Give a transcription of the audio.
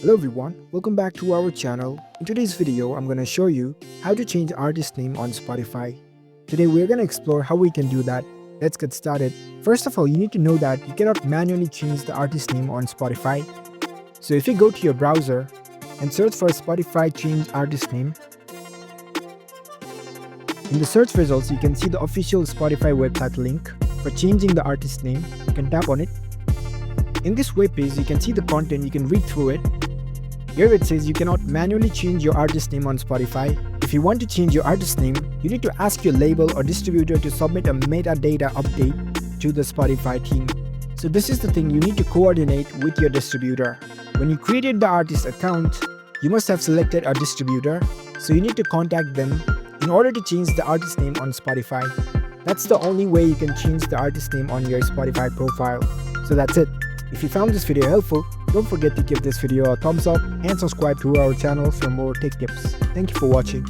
Hello everyone, welcome back to our channel. In today's video, I'm going to show you how to change artist name on Spotify. Today we're going to explore how we can do that. Let's get started. First of all, you need to know that you cannot manually change the artist name on Spotify. So if you go to your browser and search for Spotify change artist name, in the search results you can see the official Spotify website link for changing the artist name. You can tap on it. In this web page, you can see the content, you can read through it. Here it says you cannot manually change your artist name on Spotify. If you want to change your artist name, you need to ask your label or distributor to submit a metadata update to the Spotify team. So this is the thing, you need to coordinate with your distributor. When you created the artist account, you must have selected a distributor, so you need to contact them in order to change the artist name on Spotify. That's the only way you can change the artist name on your Spotify profile. So that's it. If you found this video helpful, don't forget to give this video a thumbs up and subscribe to our channel for more tech tips. Thank you for watching.